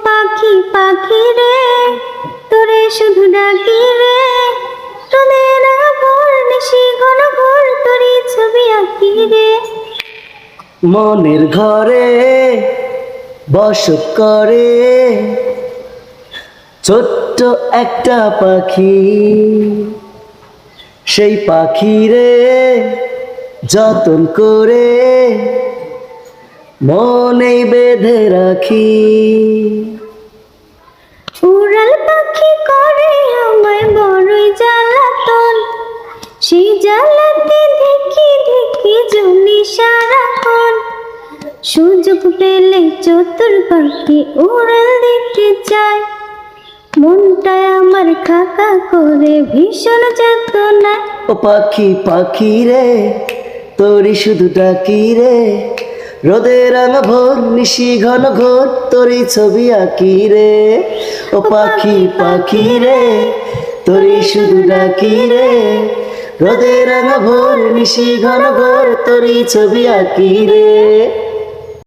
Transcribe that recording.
পাখি পাখি রে, তোরে শুধু ডাকি রে, তোদের ভোর নিশি ঘন ঘোর তোরই ছবি আঁকি রে। মনের ঘরে বসত করে ছোট্ট একটা পাখি, সেই পাখি রে যতন করে মনেই বেঁধে রাখি। উড়াল পাখি করে আমায় বড়ই জ্বালাতন, সেই জ্বালাতে দেখি দেখি জমি সারাক্ষণ। সুযোগ পেলে চতুর পাখি উড়াল দিতে চায়, মনটায় আমার খাকা করে ভীষণ যাতনা। ও পাখি পাখি রে, তোরই শুধু ডাকি রে, রোদের রাঙা ভোর নিশি ঘন ঘোর তোরই ছবি আঁকি রে। ও পাখি পাখি রে, তোরই শুধু ডাকি রে, রোদের রাঙা ভোর নিশি ঘন ঘোর তোরই ছবি আঁকি রে।